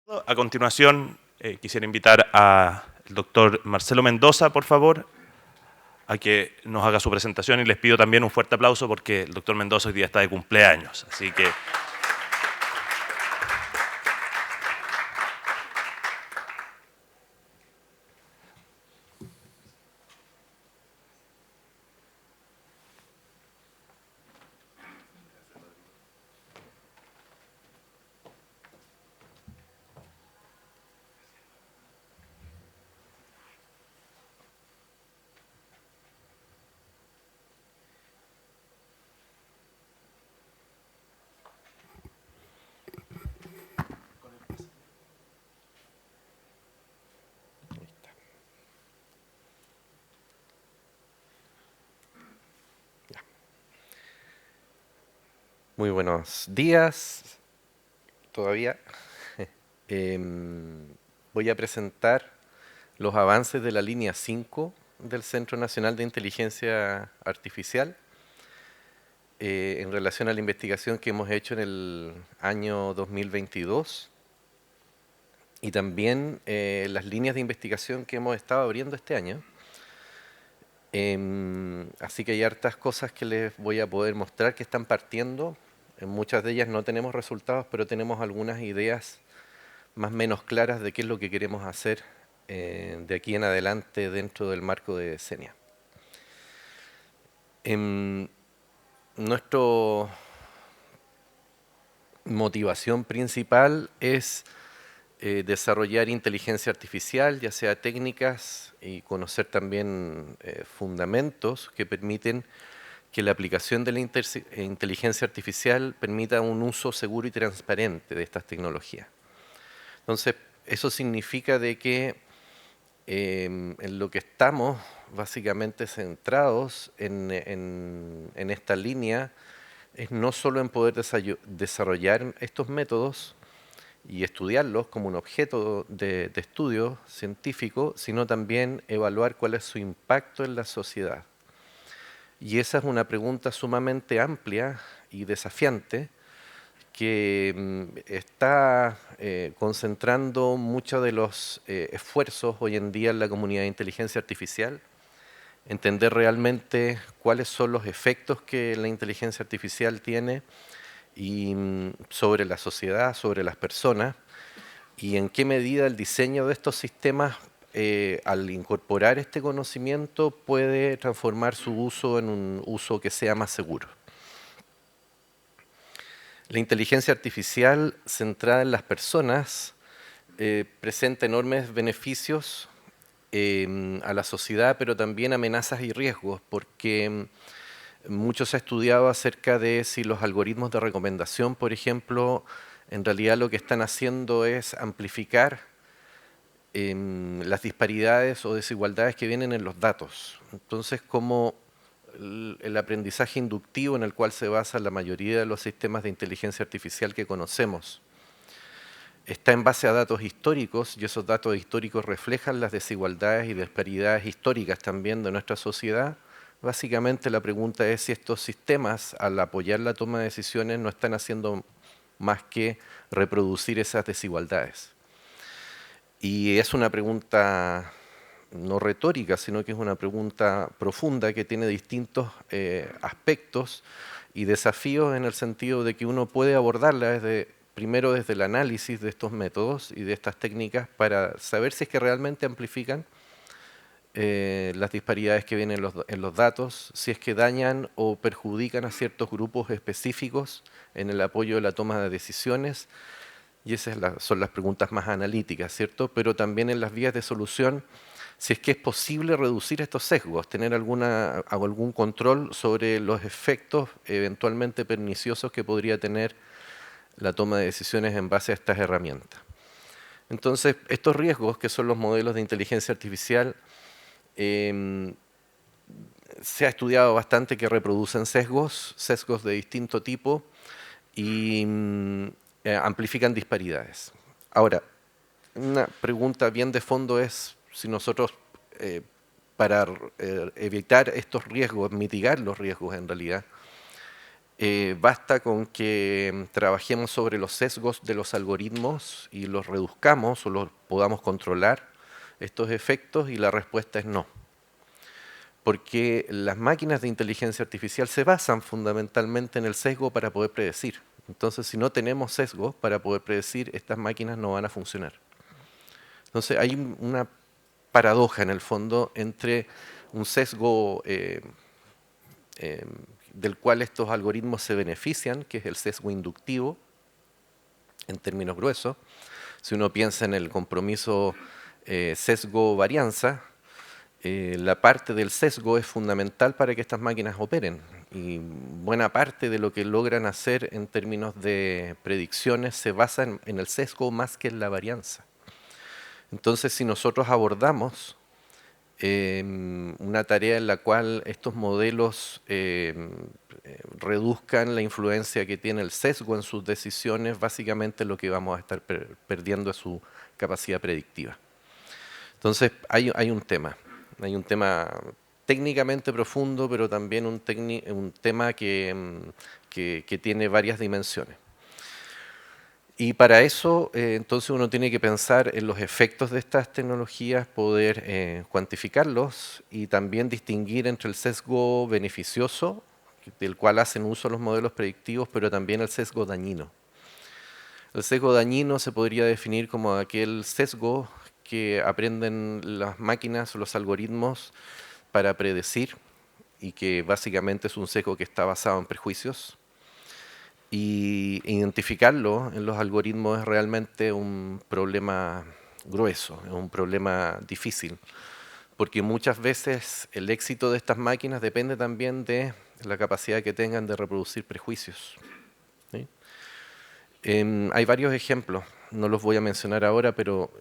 A continuación, quisiera invitar al doctor Marcelo Mendoza, por favor, a que nos haga su presentación, y les pido también un fuerte aplauso porque el doctor Mendoza hoy día está de cumpleaños. Así que Muy buenos días, todavía. Voy a presentar los avances de la línea 5 del Centro Nacional de Inteligencia Artificial en relación a la investigación que hemos hecho en el año 2022 y también las líneas de investigación que hemos estado abriendo este año. Así que hay hartas cosas que les voy a poder mostrar que están partiendo. En muchas de ellas no tenemos resultados, pero tenemos algunas ideas más o menos claras de qué es lo que queremos hacer de aquí en adelante dentro del marco de SENIA. Nuestra motivación principal es desarrollar inteligencia artificial, ya sea técnicas y conocer también fundamentos que permiten que la aplicación de la inteligencia artificial permita un uso seguro y transparente de estas tecnologías. Entonces, eso significa de que en lo que estamos básicamente centrados en esta línea es no solo en poder desarrollar estos métodos y estudiarlos como un objeto de estudio científico, sino también evaluar cuál es su impacto en la sociedad. Y esa es una pregunta sumamente amplia y desafiante que está concentrando muchos de los esfuerzos hoy en día en la comunidad de inteligencia artificial, entender realmente cuáles son los efectos que la inteligencia artificial tiene y sobre la sociedad, sobre las personas, y en qué medida el diseño de estos sistemas al incorporar este conocimiento puede transformar su uso en un uso que sea más seguro. La inteligencia artificial centrada en las personas presenta enormes beneficios a la sociedad, pero también amenazas y riesgos, porque mucho se ha estudiado acerca de si los algoritmos de recomendación, por ejemplo, en realidad lo que están haciendo es amplificar las disparidades o desigualdades que vienen en los datos. Entonces, como el aprendizaje inductivo en el cual se basa la mayoría de los sistemas de inteligencia artificial que conocemos está en base a datos históricos, y esos datos históricos reflejan las desigualdades y disparidades históricas también de nuestra sociedad. Básicamente la pregunta es si estos sistemas, al apoyar la toma de decisiones, no están haciendo más que reproducir esas desigualdades. Y es una pregunta no retórica, sino que es una pregunta profunda que tiene distintos aspectos y desafíos, en el sentido de que uno puede abordarla primero desde el análisis de estos métodos y de estas técnicas para saber si es que realmente amplifican las disparidades que vienen en los datos, si es que dañan o perjudican a ciertos grupos específicos en el apoyo de la toma de decisiones. Y esas son las preguntas más analíticas, ¿cierto? Pero también en las vías de solución, si es que es posible reducir estos sesgos, tener algún control sobre los efectos eventualmente perniciosos que podría tener la toma de decisiones en base a estas herramientas. Entonces, estos riesgos, que son los modelos de inteligencia artificial, se ha estudiado bastante que reproducen sesgos de distinto tipo y amplifican disparidades. Ahora, una pregunta bien de fondo es si nosotros, para evitar estos riesgos, mitigar los riesgos en realidad, Basta con que trabajemos sobre los sesgos de los algoritmos y los reduzcamos o los podamos controlar estos efectos, y la respuesta es no. Porque las máquinas de inteligencia artificial se basan fundamentalmente en el sesgo para poder predecir. Entonces, si no tenemos sesgo para poder predecir, estas máquinas no van a funcionar. Entonces, hay una paradoja en el fondo entre un sesgo del cual estos algoritmos se benefician, que es el sesgo inductivo, en términos gruesos. Si uno piensa en el compromiso sesgo-varianza, la parte del sesgo es fundamental para que estas máquinas operen, y buena parte de lo que logran hacer en términos de predicciones se basa en el sesgo más que en la varianza. Entonces, si nosotros abordamos una tarea en la cual estos modelos reduzcan la influencia que tiene el sesgo en sus decisiones, básicamente lo que vamos a estar perdiendo es su capacidad predictiva. Entonces, hay un tema técnicamente profundo, pero también un tema que tiene varias dimensiones. Y para eso, entonces uno tiene que pensar en los efectos de estas tecnologías, poder cuantificarlos y también distinguir entre el sesgo beneficioso, del cual hacen uso los modelos predictivos, pero también el sesgo dañino. El sesgo dañino se podría definir como aquel sesgo que aprenden las máquinas o los algoritmos para predecir, y que básicamente es un sesgo que está basado en prejuicios. Y identificarlo en los algoritmos es realmente un problema grueso, es un problema difícil, porque muchas veces el éxito de estas máquinas depende también de la capacidad que tengan de reproducir prejuicios. ¿Sí? Hay varios ejemplos, no los voy a mencionar ahora, pero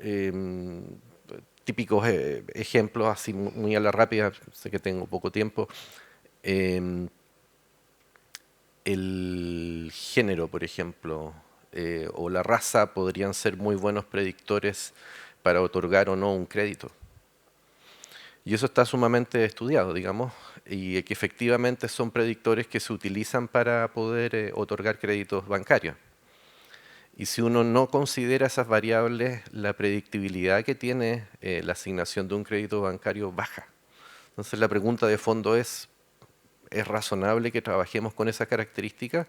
típicos ejemplos, así muy a la rápida, sé que tengo poco tiempo. El género, por ejemplo, o la raza podrían ser muy buenos predictores para otorgar o no un crédito. Y eso está sumamente estudiado, digamos, y que efectivamente son predictores que se utilizan para poder otorgar créditos bancarios. Y si uno no considera esas variables, la predictibilidad que tiene la asignación de un crédito bancario baja. Entonces la pregunta de fondo ¿es razonable que trabajemos con esas características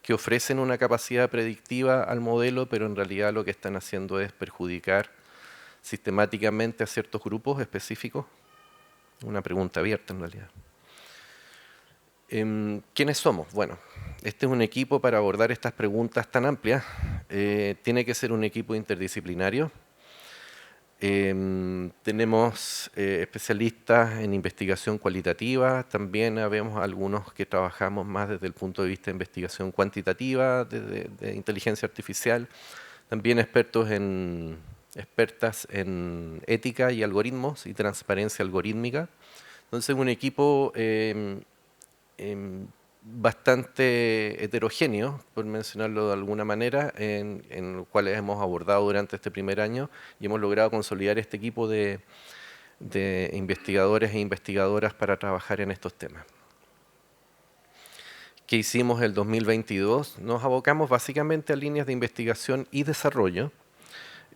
que ofrecen una capacidad predictiva al modelo, pero en realidad lo que están haciendo es perjudicar sistemáticamente a ciertos grupos específicos? Una pregunta abierta en realidad. ¿Quiénes somos? Bueno, este es un equipo para abordar estas preguntas tan amplias. Tiene que ser un equipo interdisciplinario. Tenemos especialistas en investigación cualitativa, también habemos algunos que trabajamos más desde el punto de vista de investigación cuantitativa, de inteligencia artificial, también expertas en ética y algoritmos y transparencia algorítmica. Entonces un equipo bastante heterogéneo, por mencionarlo de alguna manera, en los cuales hemos abordado durante este primer año y hemos logrado consolidar este equipo de investigadores e investigadoras para trabajar en estos temas. ¿Qué hicimos el 2022? Nos abocamos básicamente a líneas de investigación y desarrollo.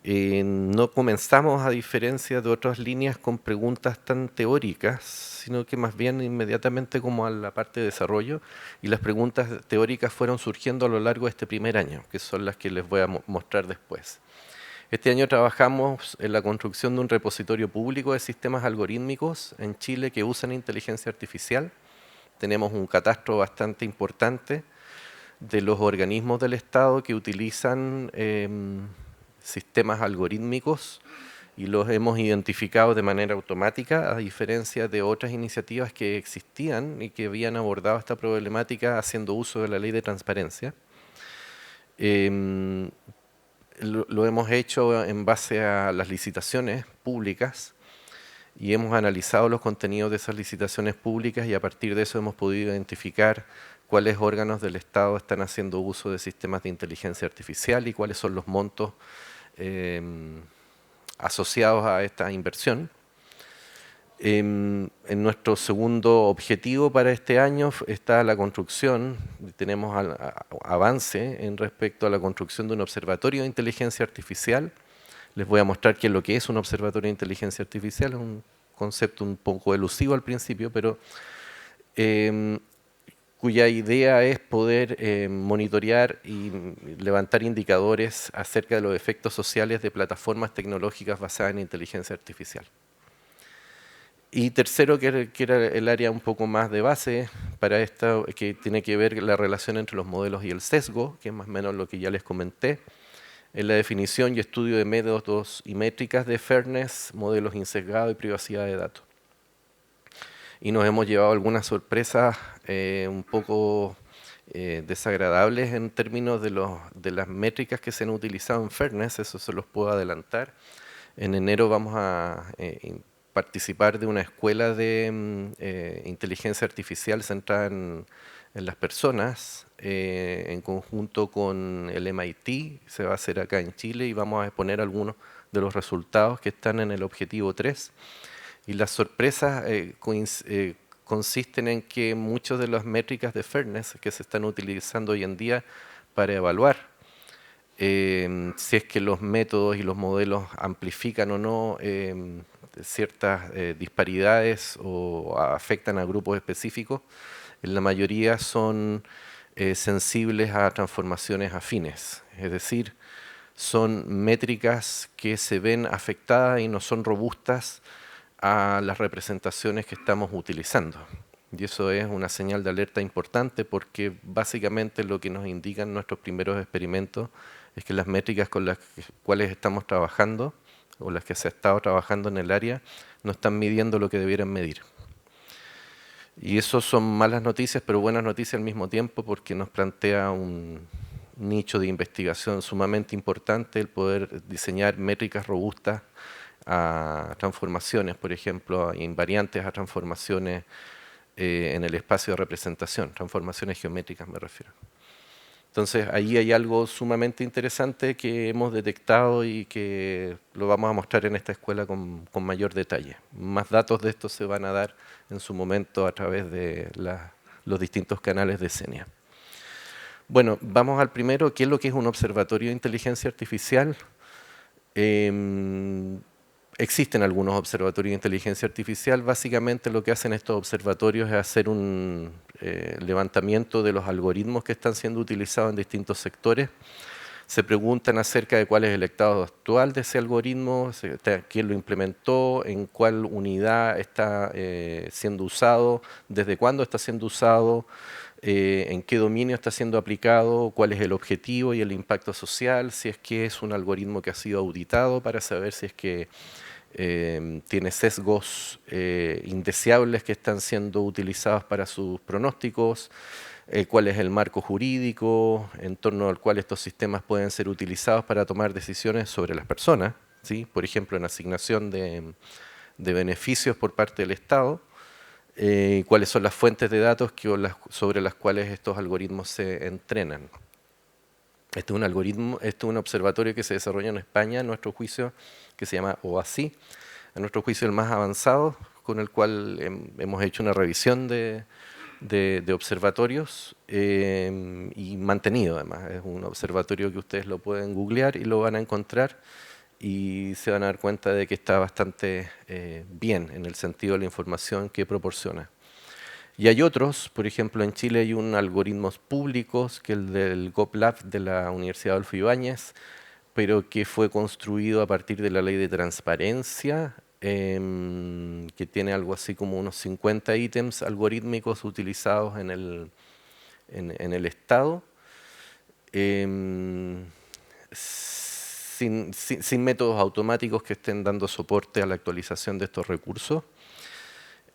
No comenzamos, a diferencia de otras líneas, con preguntas tan teóricas, sino que más bien inmediatamente como a la parte de desarrollo, y las preguntas teóricas fueron surgiendo a lo largo de este primer año, que son las que les voy a mostrar después. Este año trabajamos en la construcción de un repositorio público de sistemas algorítmicos en Chile que usan inteligencia artificial. Tenemos un catastro bastante importante de los organismos del Estado que utilizan sistemas algorítmicos, y los hemos identificado de manera automática, a diferencia de otras iniciativas que existían y que habían abordado esta problemática haciendo uso de la ley de transparencia. Lo hemos hecho en base a las licitaciones públicas y hemos analizado los contenidos de esas licitaciones públicas, y a partir de eso hemos podido identificar cuáles órganos del Estado están haciendo uso de sistemas de inteligencia artificial y cuáles son los montos asociados a esta inversión. En nuestro segundo objetivo para este año está la construcción, tenemos avance en respecto a la construcción de un observatorio de inteligencia artificial. Les voy a mostrar qué es lo que es un observatorio de inteligencia artificial, es un concepto un poco elusivo al principio, pero cuya idea es poder monitorear y levantar indicadores acerca de los efectos sociales de plataformas tecnológicas basadas en inteligencia artificial. Y tercero, que era el área un poco más de base para esto, que tiene que ver la relación entre los modelos y el sesgo, que es más o menos lo que ya les comenté, en la definición y estudio de métodos y métricas de fairness, modelos insesgados y privacidad de datos. Y nos hemos llevado algunas sorpresas un poco desagradables en términos de las métricas que se han utilizado en fairness, eso se los puedo adelantar. En enero vamos a participar de una escuela de inteligencia artificial centrada en las personas, en conjunto con el MIT, se va a hacer acá en Chile y vamos a exponer algunos de los resultados que están en el objetivo 3. Y las sorpresas consisten en que muchas de las métricas de fairness que se están utilizando hoy en día para evaluar si es que los métodos y los modelos amplifican o no ciertas disparidades o afectan a grupos específicos, en la mayoría son sensibles a transformaciones afines, es decir, son métricas que se ven afectadas y no son robustas a las representaciones que estamos utilizando. Y eso es una señal de alerta importante porque básicamente lo que nos indican nuestros primeros experimentos es que las métricas con las cuales estamos trabajando o las que se ha estado trabajando en el área no están midiendo lo que debieran medir. Y eso son malas noticias, pero buenas noticias al mismo tiempo porque nos plantea un nicho de investigación sumamente importante el poder diseñar métricas robustas a transformaciones, por ejemplo, invariantes a transformaciones en el espacio de representación, transformaciones geométricas me refiero. Entonces ahí hay algo sumamente interesante que hemos detectado y que lo vamos a mostrar en esta escuela con mayor detalle. Más datos de esto se van a dar en su momento a través de los distintos canales de CENIA. Bueno, vamos al primero, ¿qué es lo que es un observatorio de inteligencia artificial? Existen algunos observatorios de inteligencia artificial. Básicamente lo que hacen estos observatorios es hacer un levantamiento de los algoritmos que están siendo utilizados en distintos sectores. Se preguntan acerca de cuál es el estado actual de ese algoritmo, quién lo implementó, en cuál unidad está siendo usado, desde cuándo está siendo usado, en qué dominio está siendo aplicado, cuál es el objetivo y el impacto social, si es que es un algoritmo que ha sido auditado para saber si es que tiene sesgos indeseables que están siendo utilizados para sus pronósticos, cuál es el marco jurídico en torno al cual estos sistemas pueden ser utilizados para tomar decisiones sobre las personas, ¿sí? Por ejemplo, en asignación de beneficios por parte del Estado, cuáles son las fuentes de datos sobre las cuales estos algoritmos se entrenan. Este es un observatorio que se desarrolla en España, a nuestro juicio, que se llama OASI, a nuestro juicio el más avanzado, con el cual hemos hecho una revisión de observatorios y mantenido además. Es un observatorio que ustedes lo pueden googlear y lo van a encontrar y se van a dar cuenta de que está bastante bien en el sentido de la información que proporciona. Y hay otros, por ejemplo en Chile hay un algoritmos públicos, que es el del GovLab de la Universidad Adolfo Ibáñez, pero que fue construido a partir de la ley de transparencia, que tiene algo así como unos 50 ítems algorítmicos utilizados en el Estado, sin métodos automáticos que estén dando soporte a la actualización de estos recursos.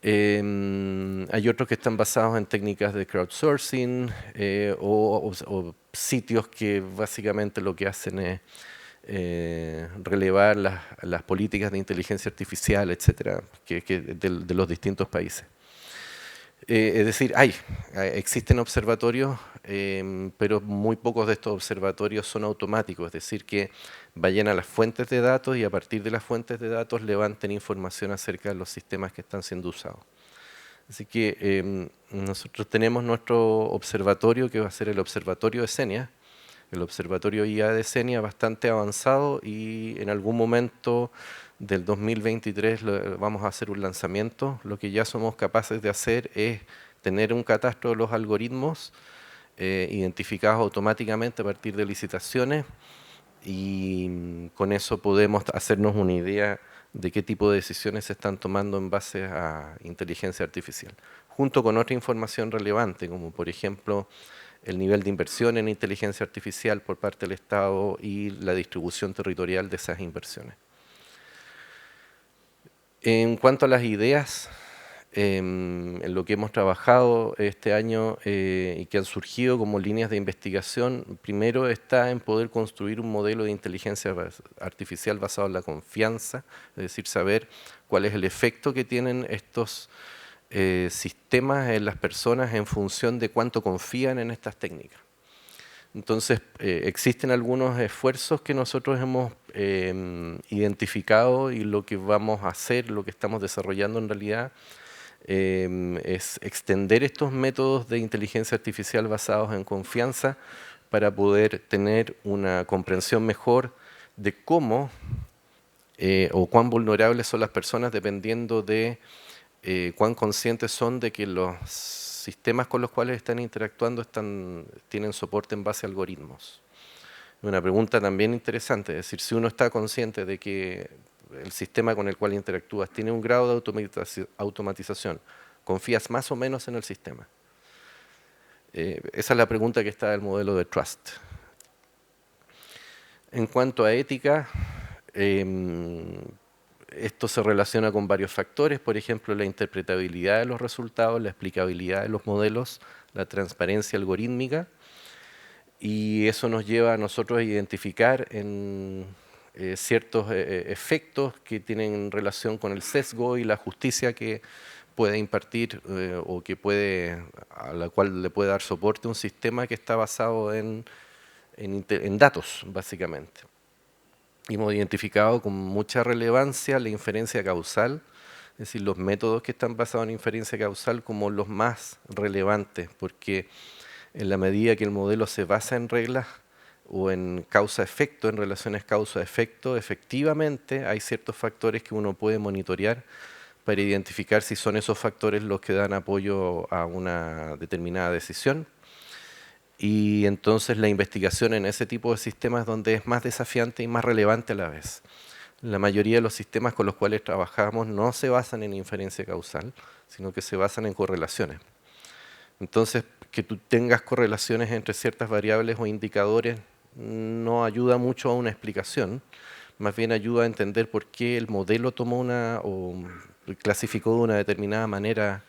Hay otros que están basados en técnicas de crowdsourcing o sitios que básicamente lo que hacen es relevar las políticas de inteligencia artificial, etcétera, de los distintos países. Es decir, existen observatorios, pero muy pocos de estos observatorios son automáticos, es decir, que vayan a las fuentes de datos y a partir de las fuentes de datos levanten información acerca de los sistemas que están siendo usados. Así que nosotros tenemos nuestro observatorio, que va a ser el observatorio de Senia, el observatorio IA de Senia, bastante avanzado, y en algún momento del 2023 vamos a hacer un lanzamiento. Lo que ya somos capaces de hacer es tener un catastro de los algoritmos identificados automáticamente a partir de licitaciones, y con eso podemos hacernos una idea de qué tipo de decisiones se están tomando en base a inteligencia artificial, junto con otra información relevante, como por ejemplo el nivel de inversión en inteligencia artificial por parte del Estado y la distribución territorial de esas inversiones. En cuanto a las ideas, en lo que hemos trabajado este año y que han surgido como líneas de investigación, primero está en poder construir un modelo de inteligencia artificial basado en la confianza, es decir, saber cuál es el efecto que tienen estos sistemas en las personas en función de cuánto confían en estas técnicas. Entonces, existen algunos esfuerzos que nosotros hemos identificado, y lo que vamos a hacer, lo que estamos desarrollando en realidad, es extender estos métodos de inteligencia artificial basados en confianza para poder tener una comprensión mejor de cómo o cuán vulnerables son las personas dependiendo de cuán conscientes son de que los sistemas con los cuales están interactuando tienen soporte en base a algoritmos. Una pregunta también interesante, es decir, si uno está consciente de que el sistema con el cual interactúas tiene un grado de automatización, ¿confías más o menos en el sistema? Esa es la pregunta que está en el modelo de Trust. En cuanto a ética, esto se relaciona con varios factores, por ejemplo, la interpretabilidad de los resultados, la explicabilidad de los modelos, la transparencia algorítmica, y eso nos lleva a nosotros a identificar en ciertos efectos que tienen relación con el sesgo y la justicia que puede impartir o a la cual le puede dar soporte un sistema que está basado en datos, básicamente. Hemos identificado con mucha relevancia la inferencia causal, es decir, los métodos que están basados en inferencia causal como los más relevantes, porque en la medida que el modelo se basa en reglas o en causa-efecto, en relaciones causa-efecto, efectivamente hay ciertos factores que uno puede monitorear para identificar si son esos factores los que dan apoyo a una determinada decisión. Y entonces la investigación en ese tipo de sistemas donde es más desafiante y más relevante a la vez. La mayoría de los sistemas con los cuales trabajamos no se basan en inferencia causal, sino que se basan en correlaciones. Entonces, que tú tengas correlaciones entre ciertas variables o indicadores no ayuda mucho a una explicación, más bien ayuda a entender por qué el modelo tomó o clasificó de una determinada manera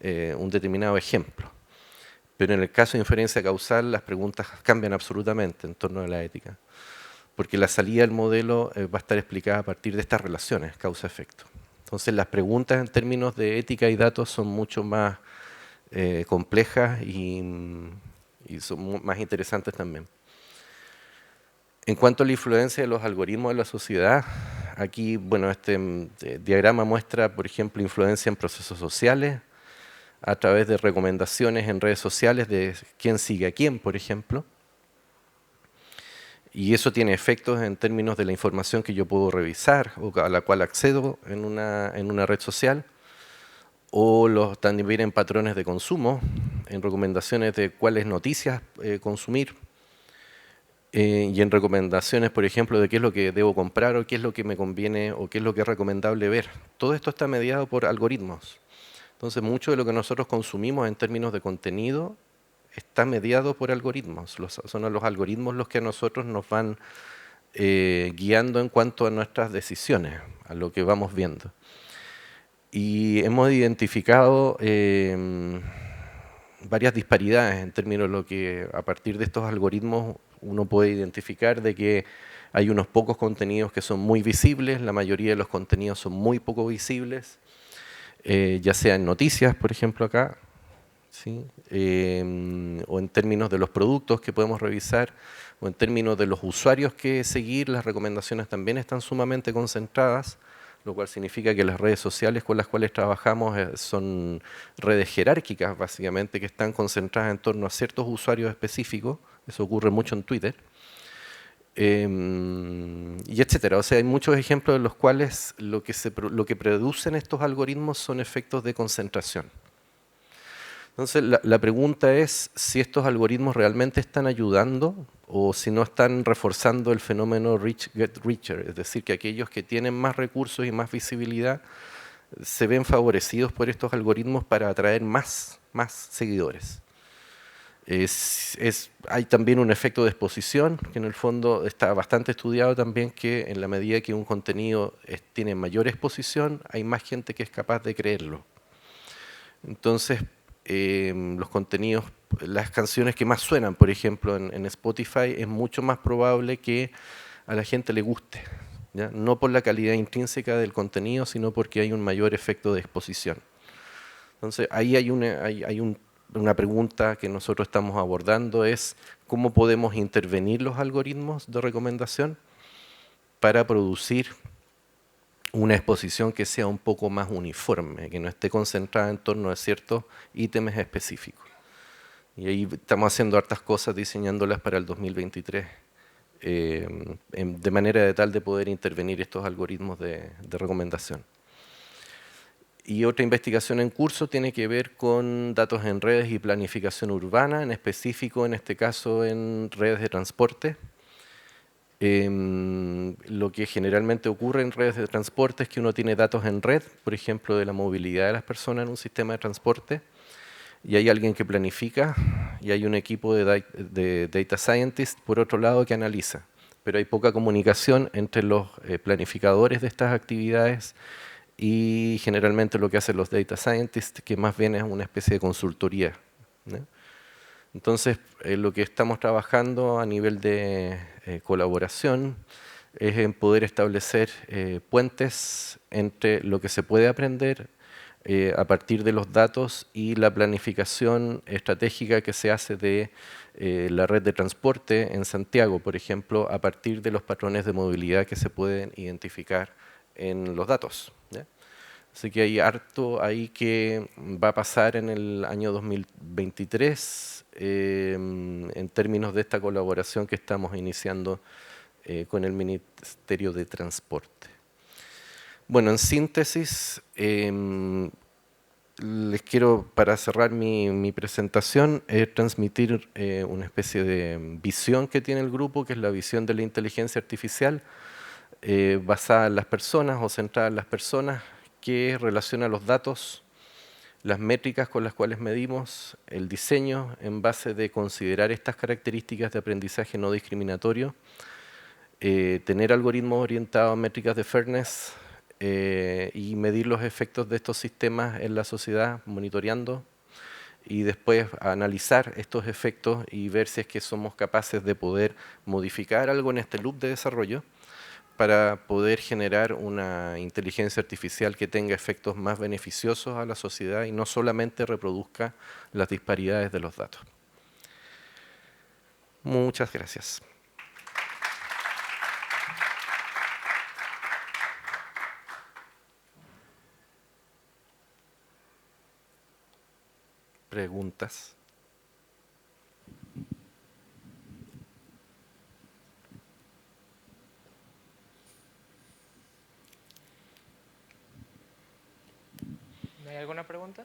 un determinado ejemplo. Pero en el caso de inferencia causal, las preguntas cambian absolutamente en torno a la ética, porque la salida del modelo va a estar explicada a partir de estas relaciones, causa-efecto. Entonces, las preguntas en términos de ética y datos son mucho más complejas y son más interesantes también. En cuanto a la influencia de los algoritmos en la sociedad, aquí, bueno, este diagrama muestra, por ejemplo, influencia en procesos sociales, a través de recomendaciones en redes sociales de quién sigue a quién, por ejemplo. Y eso tiene efectos en términos de la información que yo puedo revisar o a la cual accedo en una red social, o también en patrones de consumo, en recomendaciones de cuáles noticias consumir, y en recomendaciones, por ejemplo, de qué es lo que debo comprar o qué es lo que me conviene o qué es lo que es recomendable ver. Todo esto está mediado por algoritmos. Entonces, mucho de lo que nosotros consumimos en términos de contenido está mediado por algoritmos. Son los algoritmos los que a nosotros nos van guiando en cuanto a nuestras decisiones, a lo que vamos viendo. Y hemos identificado varias disparidades en términos de lo que a partir de estos algoritmos uno puede identificar de que hay unos pocos contenidos que son muy visibles, la mayoría de los contenidos son muy poco visibles, ya sea en noticias, por ejemplo acá, ¿sí? O en términos de los productos que podemos revisar, o en términos de los usuarios que seguir, las recomendaciones también están sumamente concentradas, lo cual significa que las redes sociales con las cuales trabajamos son redes jerárquicas, básicamente, que están concentradas en torno a ciertos usuarios específicos. Eso ocurre mucho en Twitter. Y etcétera. O sea, hay muchos ejemplos en los cuales lo que producen estos algoritmos son efectos de concentración. Entonces, la pregunta es si estos algoritmos realmente están ayudando o si no están reforzando el fenómeno rich get richer, es decir, que aquellos que tienen más recursos y más visibilidad se ven favorecidos por estos algoritmos para atraer más seguidores. Hay también un efecto de exposición, que en el fondo está bastante estudiado también, que en la medida que un contenido tiene mayor exposición, hay más gente que es capaz de creerlo. Entonces, los contenidos, las canciones que más suenan, por ejemplo, en Spotify, es mucho más probable que a la gente le guste, ¿ya? No por la calidad intrínseca del contenido, sino porque hay un mayor efecto de exposición. Entonces, ahí hay una pregunta que nosotros estamos abordando, es cómo podemos intervenir los algoritmos de recomendación para producir una exposición que sea un poco más uniforme, que no esté concentrada en torno a ciertos ítems específicos. Y ahí estamos haciendo hartas cosas, diseñándolas para el 2023, de manera de tal de poder intervenir estos algoritmos de recomendación. Y otra investigación en curso tiene que ver con datos en redes y planificación urbana, en específico, en este caso, en redes de transporte. Lo que generalmente ocurre en redes de transporte es que uno tiene datos en red, por ejemplo, de la movilidad de las personas en un sistema de transporte, y hay alguien que planifica, y hay un equipo de data scientists, por otro lado, que analiza. Pero hay poca comunicación entre los planificadores de estas actividades y generalmente lo que hacen los data scientists, que más bien es una especie de consultoría, ¿no? Entonces, lo que estamos trabajando a nivel de colaboración es en poder establecer puentes entre lo que se puede aprender a partir de los datos y la planificación estratégica que se hace de la red de transporte en Santiago, por ejemplo, a partir de los patrones de movilidad que se pueden identificar en los datos, ¿ya? Así que hay harto ahí que va a pasar en el año 2023 en términos de esta colaboración que estamos iniciando con el Ministerio de Transporte. Bueno, en síntesis, les quiero, para cerrar mi presentación, transmitir una especie de visión que tiene el grupo, que es la visión de la inteligencia artificial, basada en las personas o centrada en las personas, que relaciona los datos, las métricas con las cuales medimos, el diseño en base de considerar estas características de aprendizaje no discriminatorio, tener algoritmos orientados a métricas de fairness y medir los efectos de estos sistemas en la sociedad, monitoreando, y después analizar estos efectos y ver si es que somos capaces de poder modificar algo en este loop de desarrollo para poder generar una inteligencia artificial que tenga efectos más beneficiosos a la sociedad y no solamente reproduzca las disparidades de los datos. Muchas gracias. ¿Preguntas? ¿No hay alguna pregunta?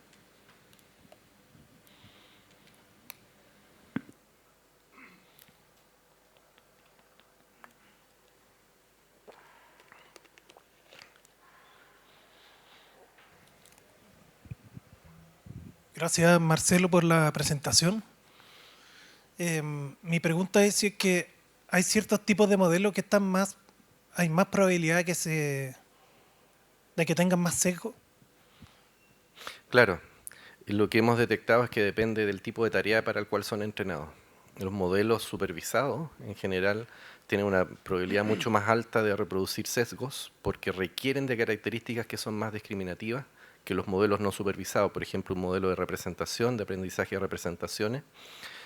Gracias, Marcelo, por la presentación. Mi pregunta es si es que hay ciertos tipos de modelos que están hay más probabilidad de que tengan más sesgo. Claro, y lo que hemos detectado es que depende del tipo de tarea para el cual son entrenados. Los modelos supervisados, en general, tienen una probabilidad mucho más alta de reproducir sesgos porque requieren de características que son más discriminativas que los modelos no supervisados, por ejemplo, un modelo de representación, de aprendizaje de representaciones,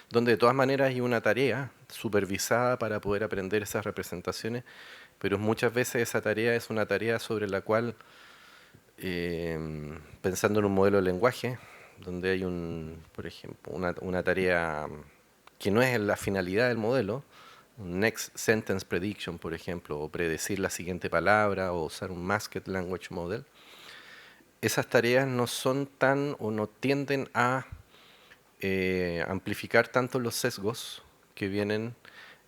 donde de todas maneras hay una tarea supervisada para poder aprender esas representaciones, pero muchas veces esa tarea es una tarea sobre la cual, pensando en un modelo de lenguaje, donde hay por ejemplo, una tarea que no es la finalidad del modelo, un Next Sentence Prediction, por ejemplo, o predecir la siguiente palabra, o usar un Masked Language Model, esas tareas no son tan o no tienden a amplificar tanto los sesgos que vienen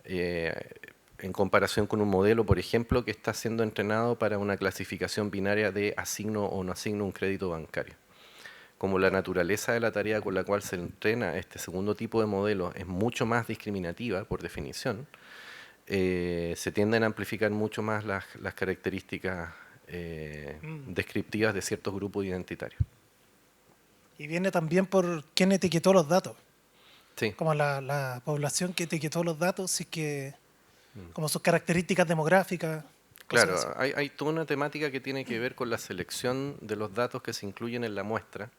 en comparación con un modelo, por ejemplo, que está siendo entrenado para una clasificación binaria de asigno o no asigno un crédito bancario. Como la naturaleza de la tarea con la cual se entrena este segundo tipo de modelo es mucho más discriminativa, por definición, se tienden a amplificar mucho más las características descriptivas de ciertos grupos identitarios. Y viene también por quién etiquetó los datos. Sí. Como la población que etiquetó los datos, sí que, como sus características demográficas. Claro, cosas así. hay toda una temática que tiene que ver con la selección de los datos que se incluyen en la muestra.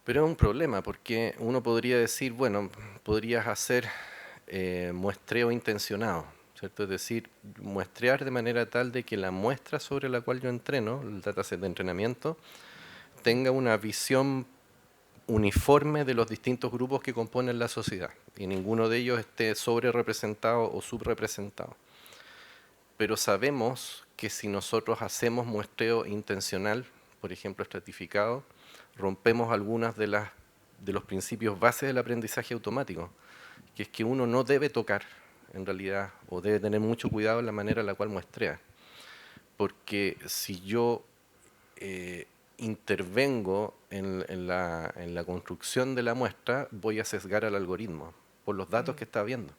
Pero es un problema, porque uno podría decir, bueno, podrías hacer muestreo intencionado, ¿cierto? Es decir, muestrear de manera tal de que la muestra sobre la cual yo entreno, el dataset de entrenamiento, tenga una visión uniforme de los distintos grupos que componen la sociedad, y ninguno de ellos esté sobre representado o subrepresentado. Pero sabemos que si nosotros hacemos muestreo intencional, por ejemplo estratificado, rompemos algunas de los principios bases del aprendizaje automático, que es que uno no debe tocar, en realidad, o debe tener mucho cuidado en la manera en la cual muestrea. Porque si yo intervengo en la construcción de la muestra, voy a sesgar al algoritmo por los datos que está viendo.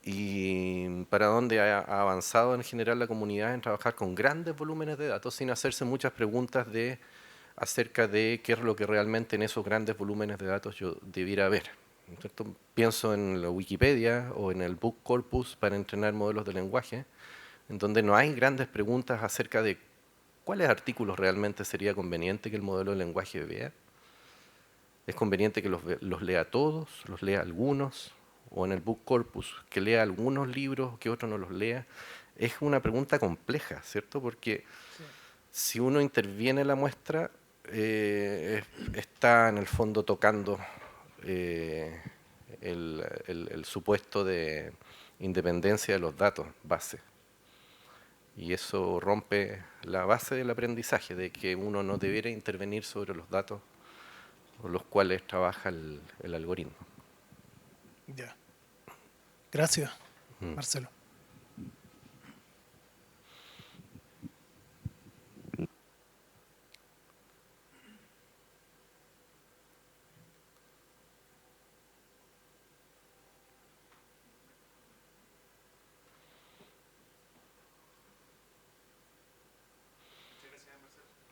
Y para dónde ha avanzado en general la comunidad en trabajar con grandes volúmenes de datos sin hacerse muchas preguntas acerca de qué es lo que realmente en esos grandes volúmenes de datos yo debiera ver. ¿Cierto? Pienso en la Wikipedia o en el Book Corpus para entrenar modelos de lenguaje, en donde no hay grandes preguntas acerca de cuáles artículos realmente sería conveniente que el modelo de lenguaje vea. ¿Es conveniente que los lea todos, los lea algunos? O en el Book Corpus, que lea algunos libros, que otros no los lea. Es una pregunta compleja, ¿cierto? Porque si uno interviene en la muestra, está en el fondo tocando el supuesto de independencia de los datos base. Y eso rompe la base del aprendizaje, de que uno no debiera intervenir sobre los datos con los cuales trabaja el algoritmo. Ya. Gracias, Marcelo.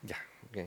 Ya, ok.